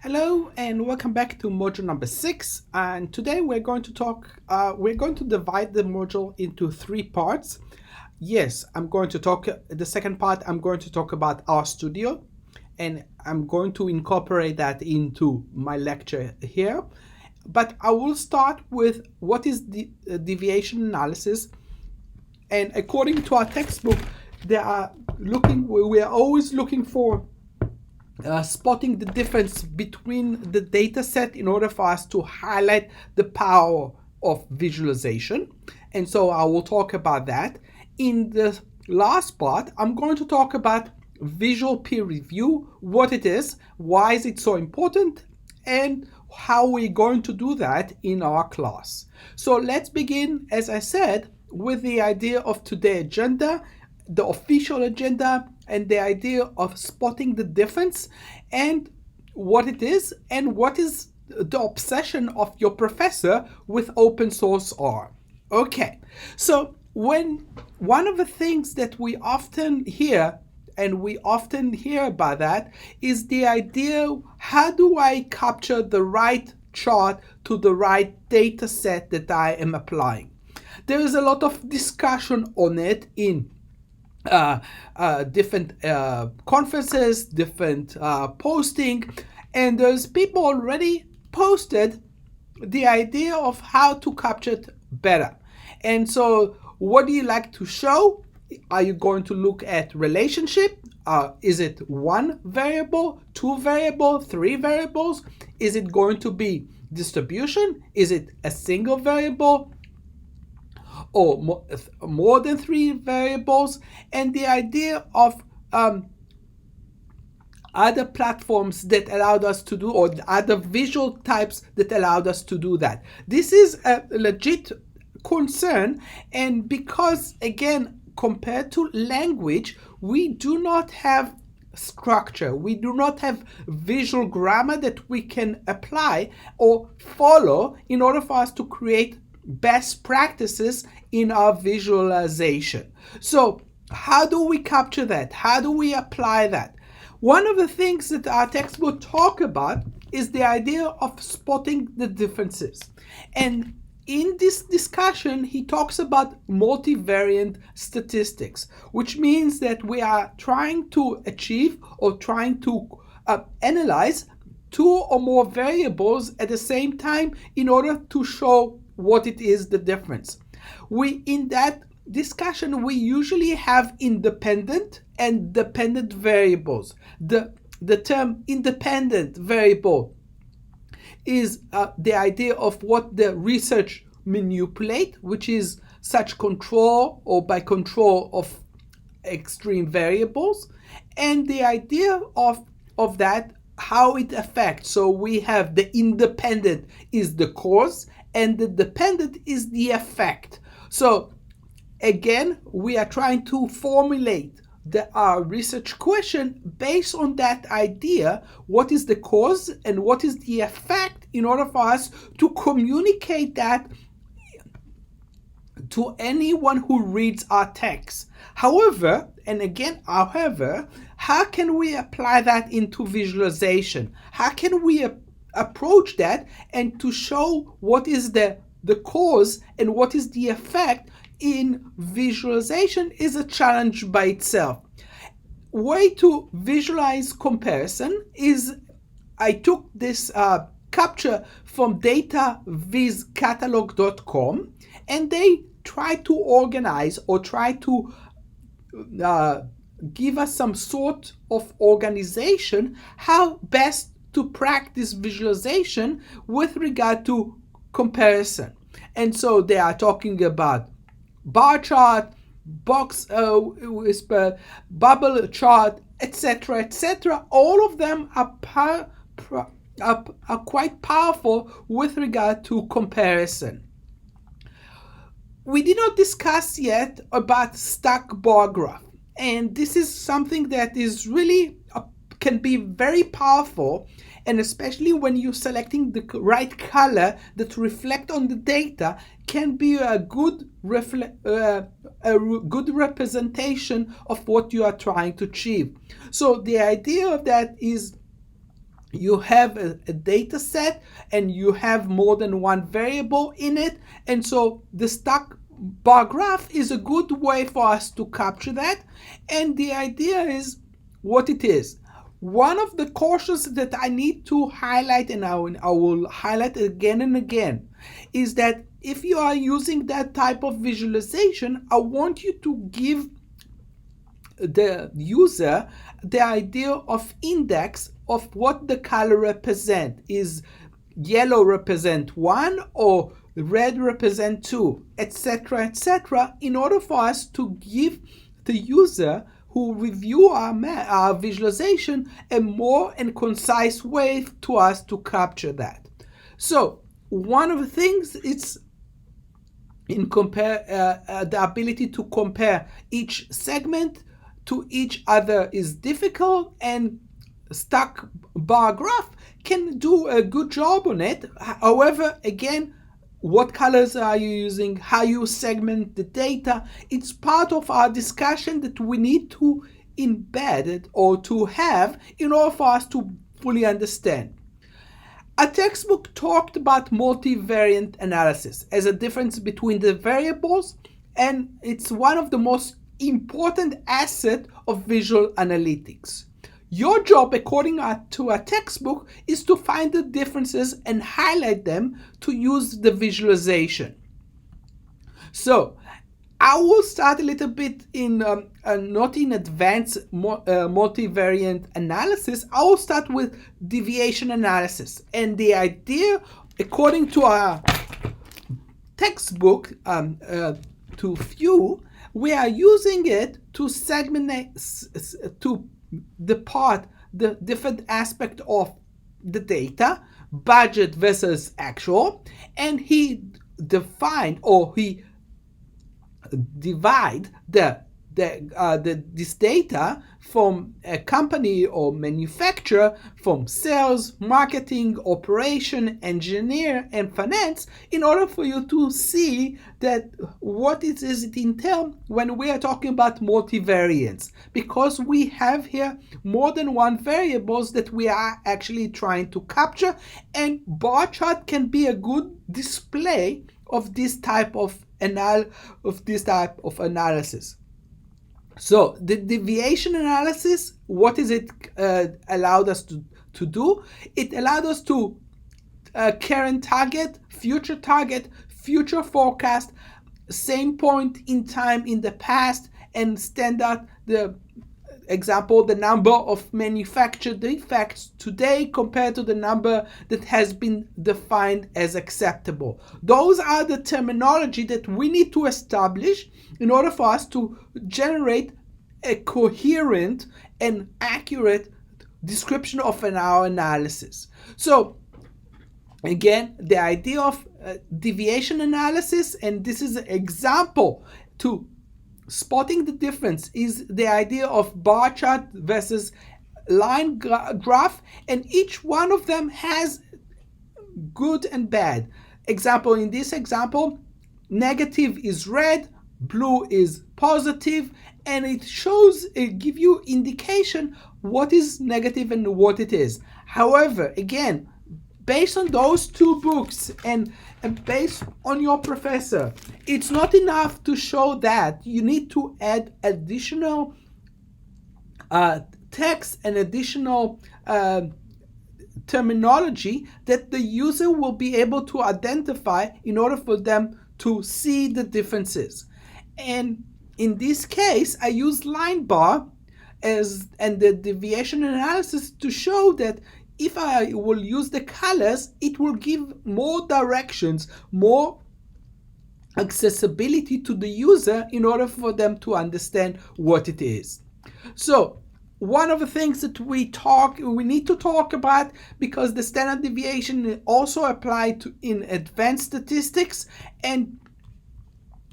Hello and welcome back to module number 6. And today we're going to divide the module into 3 parts. Yes, I'm going to talk, the second part, I'm going to talk about RStudio, and I'm going to incorporate that into my lecture here. But I will start with what is the deviation analysis. And according to our textbook, we are always looking for spotting the difference between the data set in order for us to highlight the power of visualization. And so I will talk about that. In the last part, I'm going to talk about visual peer review, what it is, why is it so important, and how we're going to do that in our class. So let's begin, as I said, with the idea of today's agenda, the official agenda, and the idea of spotting the difference and what it is and what is the obsession of your professor with open source R. Okay, so one of the things that we often hear about that is the idea, how do I capture the right chart to the right data set that I am applying? There is a lot of discussion on it in different conferences, different posting, and there's people already posted the idea of how to capture it better. And so what do you like to show? Are you going to look at relationship? Is it one variable, two variables, three variables? Is it going to be distribution? Is it a single variable? Or more than three variables? And the idea of other platforms that allowed us to do, or other visual types that allowed us to do that. This is a legit concern, and because, again, compared to language, we do not have structure, we do not have visual grammar that we can apply or follow in order for us to create best practices in our visualization. So how do we capture that? How do we apply that? One of the things that our textbook talk about is the idea of spotting the differences. And in this discussion, he talks about multivariate statistics, which means that we are trying to achieve or trying to analyze two or more variables at the same time in order to show what it is the difference. In that discussion, we usually have independent and dependent variables. The term independent variable is the idea of what the research manipulate, which is such control or by control of extreme variables, and the idea of that, how it affects. So we have the independent is the cause and the dependent is the effect. So again, we are trying to formulate our research question based on that idea, what is the cause and what is the effect, in order for us to communicate that to anyone who reads our text. However, how can we apply that into visualization? How can we approach that and to show what is the cause and what is the effect in visualization is a challenge by itself. Way to visualize comparison is, I took this capture from datavizcatalog.com, and they try to organize or try to give us some sort of organization how best to practice visualization with regard to comparison. And so they are talking about bar chart, box whisper, bubble chart, etc. All of them are quite powerful with regard to comparison. We did not discuss yet about stack bar graph, and this is something that is really can be very powerful, and especially when you're selecting the right color that reflect on the data, can be a good representation of what you are trying to achieve. So the idea of that is you have a data set and you have more than one variable in it, and so the stack bar graph is a good way for us to capture that. And the idea is what it is. One of the cautions that I need to highlight, and I will highlight again and again, is that if you are using that type of visualization, I want you to give the user the idea of index of what the color represent. Is yellow represent 1 or red represent 2, etc., etc., in order for us to give the user who review our visualization a more and concise way to us to capture that. So one of the things is in the ability to compare each segment to each other is difficult, and stack bar graph can do a good job on it. However, again, what colors are you using, how you segment the data, it's part of our discussion that we need to embed it or to have in order for us to fully understand. A textbook talked about multivariate analysis as a difference between the variables, and it's one of the most important assets of visual analytics. Your job, according to a textbook, is to find the differences and highlight them to use the visualization. So I will start a little bit in not in advanced multivariate analysis. I will start with deviation analysis, and the idea, according to our textbook, to view, we are using it to segment, to depart the different aspect of the data, budget versus actual, and he defined or he divide this data from a company or manufacturer, from sales, marketing, operation, engineer, and finance, in order for you to see that what it is it entails when we are talking about multivariance, because we have here more than one variables that we are actually trying to capture, and bar chart can be a good display of this type of analysis. So the deviation analysis, what is it allowed us to do? It allowed us to current target, future forecast, same point in time in the past, and standard, the example, the number of manufactured defects today compared to the number that has been defined as acceptable. Those are the terminology that we need to establish in order for us to generate a coherent and accurate description of our analysis. So again, the idea of deviation analysis, and this is an example to spotting the difference, is the idea of bar chart versus line graph, and each one of them has good and bad. Example, in this example, negative is red, blue is positive, and it give you indication what is negative and what it is. However, again, based on those two books and based on your professor, it's not enough to show that. You need to add additional text and additional terminology that the user will be able to identify in order for them to see the differences. And in this case, I use line bar and the deviation analysis to show that if I will use the colors, it will give more directions, more accessibility to the user in order for them to understand what it is. So one of the things that we need to talk about, because the standard deviation also applied in advanced statistics and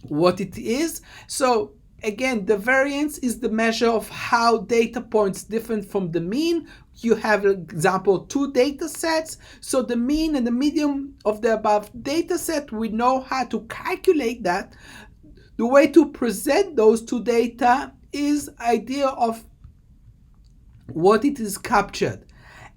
what it is. So again, the variance is the measure of how data points different from the mean. You have, for example, two data sets. So the mean and the median of the above data set, we know how to calculate that. The way to present those two data is idea of what it is captured.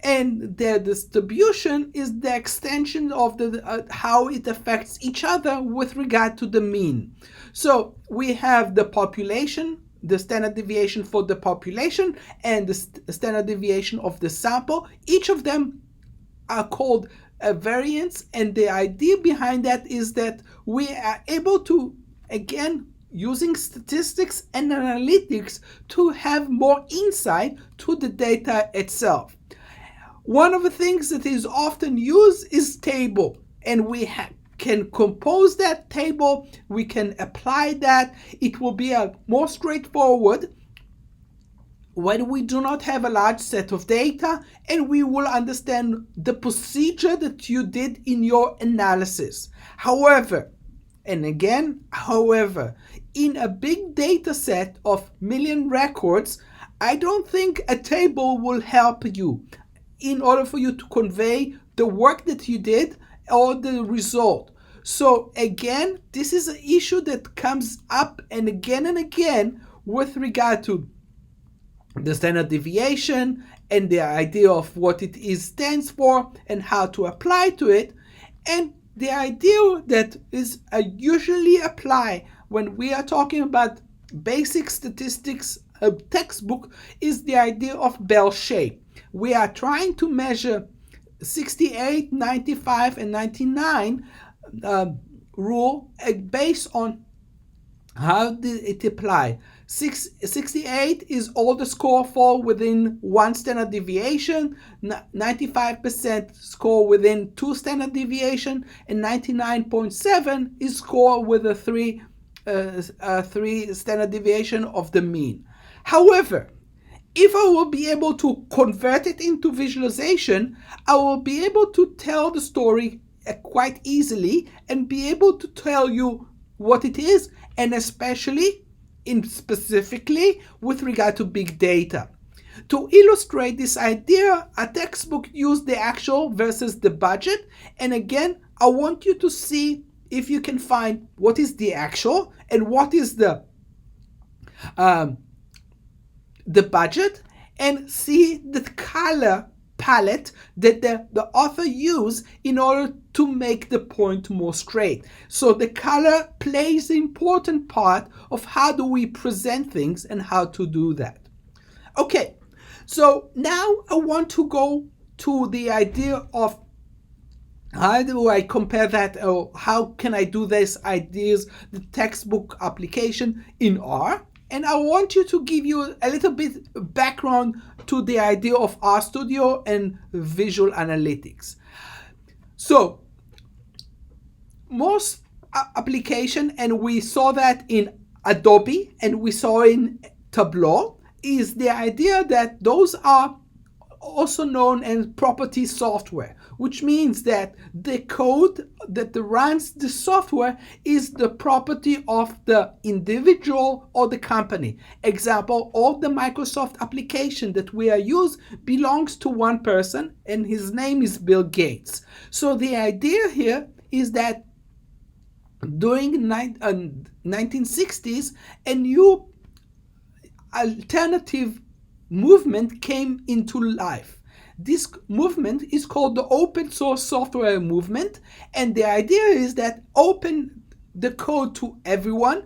and their distribution is the extension of the how it affects each other with regard to the mean. So we have the population, the standard deviation for the population, and the standard deviation of the sample. Each of them are called a variance, and the idea behind that is that we are able to, again, using statistics and analytics, to have more insight to the data itself. One of the things that is often used is table, and we can compose that table, we can apply that. It will be a more straightforward when we do not have a large set of data, and we will understand the procedure that you did in your analysis. However, in a big data set of million records, I don't think a table will help you in order for you to convey the work that you did or the result. So again, this is an issue that comes up and again with regard to the standard deviation and the idea of what it is stands for and how to apply to it. And the idea that is usually applied when we are talking about basic statistics textbook is the idea of bell shape. We are trying to measure 68, 95, and 99 rule based on how did it apply. 68 is all the score fall within one standard deviation, 95% score within two standard deviation, and 99.7 is score with a three standard deviation of the mean. However, if I will be able to convert it into visualization, I will be able to tell the story quite easily and be able to tell you what it is, and especially specifically with regard to big data. To illustrate this idea, a textbook used the actual versus the budget, and again, I want you to see if you can find what is the actual and what is the budget, and see the color palette that the author used in order to make the point more straight. So the color plays an important part of how do we present things and how to do that. Okay, so now I want to go to the idea of how do I compare that, or how can I do this ideas, the textbook application in R. And I want you to give you a little bit background to the idea of RStudio and visual analytics. So most application, and we saw that in Adobe and we saw in Tableau, is the idea that those are also known as property software, which means that the code that runs the software is the property of the individual or the company. Example, all the Microsoft application that we are using belongs to one person, and his name is Bill Gates. So the idea here is that during 1960s, a new alternative movement came into life. This movement is called the open source software movement, and the idea is that open the code to everyone,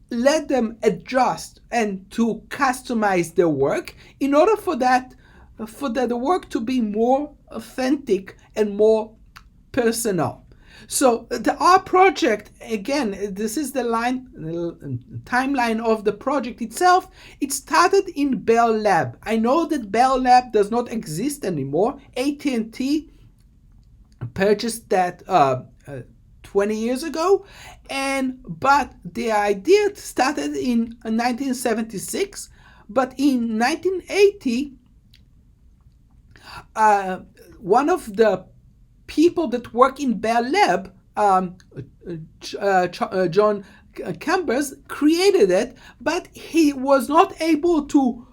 let them adjust and to customize their work in order for the work to be more authentic and more personal. So the R project, again, this is the timeline of the project itself. It started in Bell Lab. I know that Bell Lab does not exist anymore. AT&T purchased that 20 years ago, but the idea started in 1976. But in 1980, one of the people that work in Bell Lab, John Chambers, created it, but he was not able to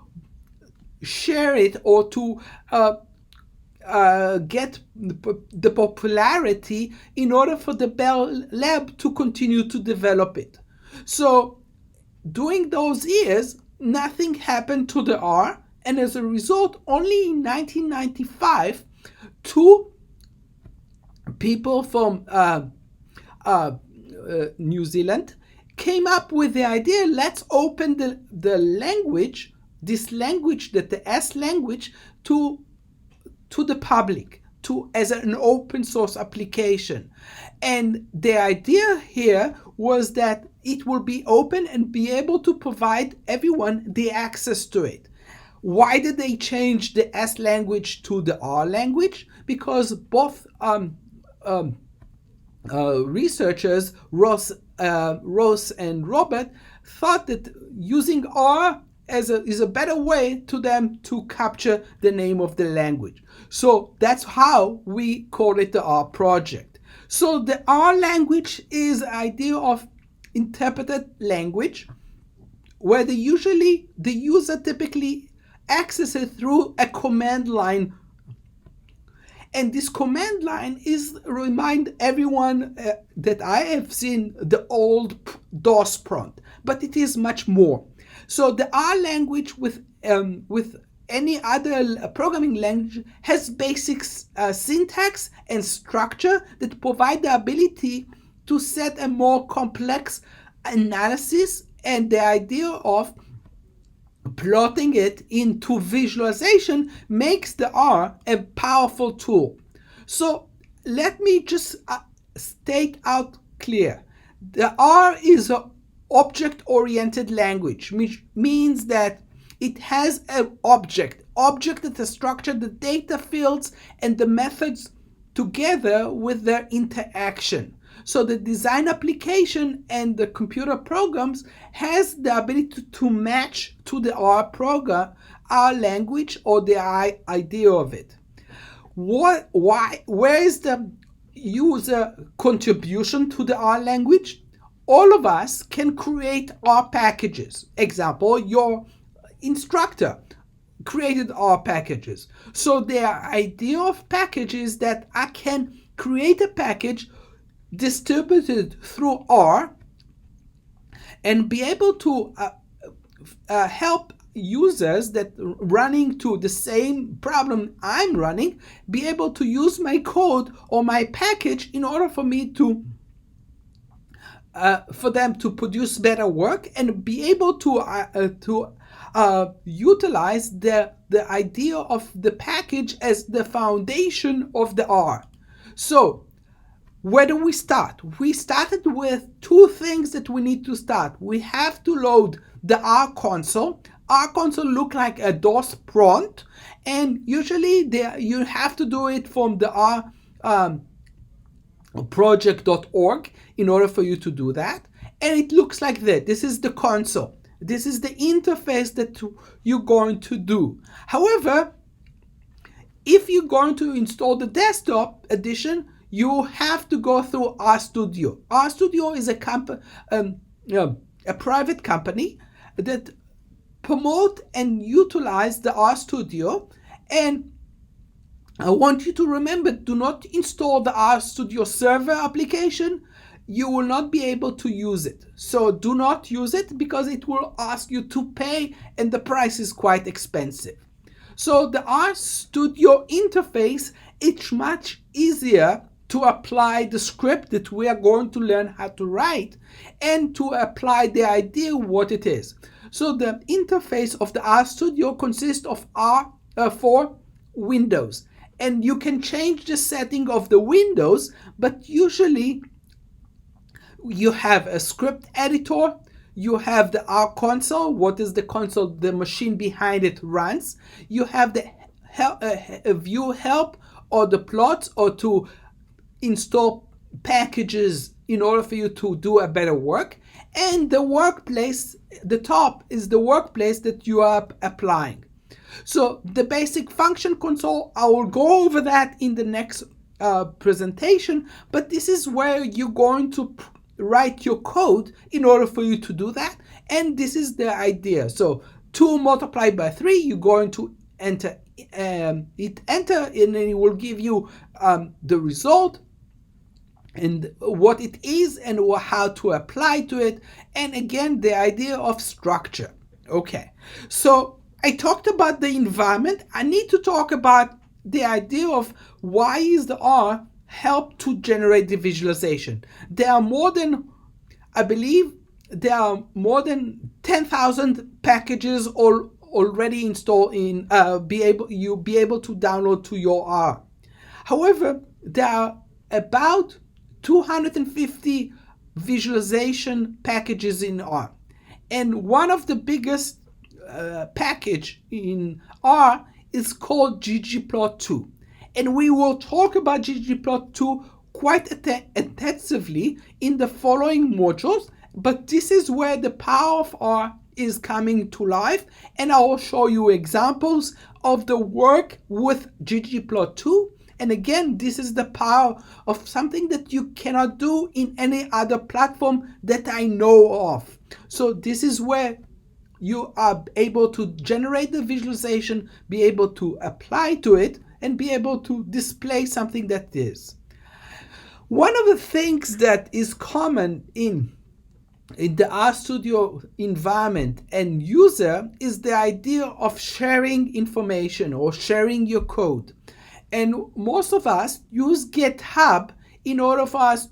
share it or to get the popularity in order for the Bell Lab to continue to develop it. So during those years, nothing happened to the R, And as a result, only in 1995, two people from New Zealand came up with the idea, let's open the language, this language, the S language, to the public, as an open source application. And the idea here was that it will be open and be able to provide everyone the access to it. Why did they change the S language to the R language? Because both researchers, Ross and Robert, thought that using R is a better way to them to capture the name of the language. So that's how we call it the R project. So the R language is the idea of interpreted language, where the user typically accesses through a command line. And this command line remind everyone that I have seen the old DOS prompt, but it is much more. So the R language with any other programming language has basic syntax and structure that provide the ability to set a more complex analysis, and the idea of plotting it into visualization makes the R a powerful tool. So let me just state out clear. The R is an object-oriented language, which means that it has an object that is structured, the data fields and the methods together with their interaction. So the design application and the computer programs has the ability to match to the R program, R language, or the idea of it. Where is the user contribution to the R language? All of us can create R packages. Example, your instructor created R packages. So the idea of packages that I can create a package distributed through R and be able to help users that running to the same problem I'm running be able to use my code or my package in order for me to for them to produce better work and be able to utilize the idea of the package as the foundation of the R. So where do we start? We started with two things that we need to start. We have to load the R console. R console look like a DOS prompt, and usually you have to do it from the R project.org in order for you to do that. And it looks like that. This is the console. This is the interface that you're going to do. However, if you're going to install the desktop edition, you have to go through RStudio. RStudio is a private company that promote and utilize the RStudio. And I want you to remember, do not install the RStudio server application. You will not be able to use it. So do not use it because it will ask you to pay and the price is quite expensive. So the RStudio interface, it's much easier to apply the script that we are going to learn how to write and to apply the idea what it is. So the interface of the RStudio consists of R4 windows, and you can change the setting of the windows, but usually you have a script editor, you have the R console. What is the console? The machine behind it runs. You have the view help or the plots or to install packages in order for you to do a better work. And the workplace, the top is the workplace that you are applying. So the basic function console, I will go over that in the next presentation, but this is where you're going to write your code in order for you to do that. And this is the idea. So 2 multiplied by 3, you're going to enter and then it will give you the result and what it is and how to apply to it. And again, the idea of structure. Okay, so I talked about the environment. I need to talk about the idea of why is the R help to generate the visualization. There are more than, I believe, there are more than 10,000 packages already installed in you'll be able to download to your R. However, there are about 250 visualization packages in R, and one of the biggest package in R is called ggplot2, and we will talk about ggplot2 quite intensively in the following modules, but this is where the power of R is coming to life, and I will show you examples of the work with ggplot2. And again, this is the power of something that you cannot do in any other platform that I know of. So this is where you are able to generate the visualization, be able to apply to it, and be able to display something that is. One of the things that is common in the RStudio environment and user is the idea of sharing information or sharing your code. And most of us use GitHub in order for us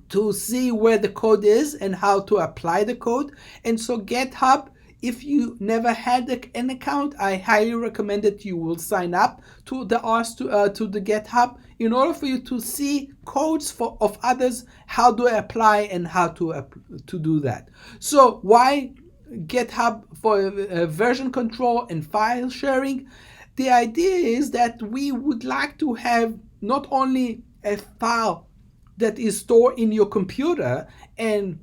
to see where the code is and how to apply the code. And so GitHub, if you never had an account, I highly recommend that you will sign up to the GitHub in order for you to see codes of others, how to apply and how to do that. So why GitHub? For version control and file sharing. The idea is that we would like to have not only a file that is stored in your computer and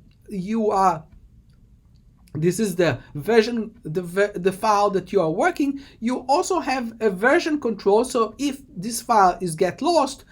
this is the version, the file that you are working, you also have a version control. So if this file get lost,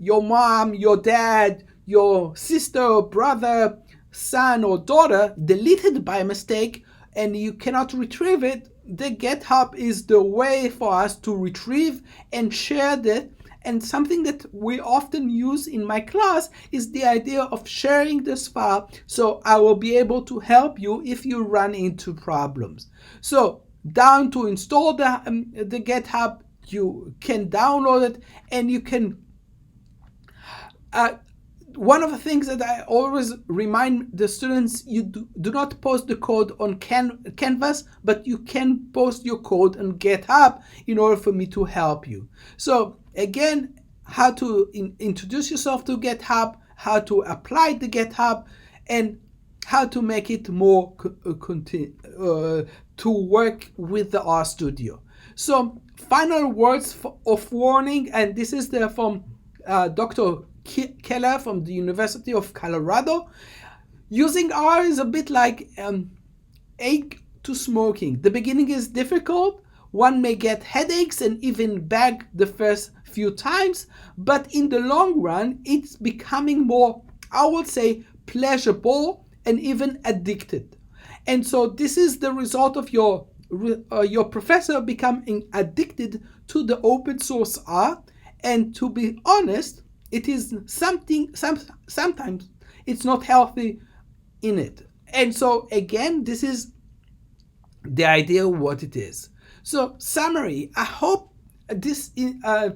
your mom, your dad, your sister, brother, son or daughter deleted by mistake and you cannot retrieve it, the GitHub is the way for us to retrieve and share that. And something that we often use in my class is the idea of sharing this file, so I will be able to help you if you run into problems. So down to install the GitHub, you can download it, and you can one of the things that I always remind the students, you do not post the code on Canvas, but you can post your code on GitHub in order for me to help you. So again, how to introduce yourself to GitHub, how to apply the GitHub, and how to make it more to work with the RStudio. So final words of warning, and this is from Dr. Keller from the University of Colorado. Using R is a bit like egg to smoking. The beginning is difficult. One may get headaches and even beg the first few times, but in the long run, it's becoming more, I would say, pleasurable and even addicted. And so this is the result of your professor becoming addicted to the open source R. And to be honest, it is sometimes it's not healthy in it. And so again, this is the idea of what it is. So summary, I hope this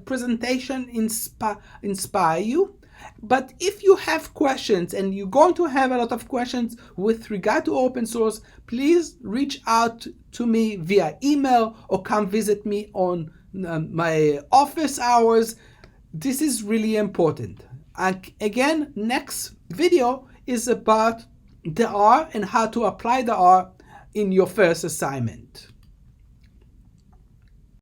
presentation inspire you. But if you have questions, and you're going to have a lot of questions with regard to open source, please reach out to me via email or come visit me on my office hours. This is really important. And again, next video is about the R and how to apply the R in your first assignment.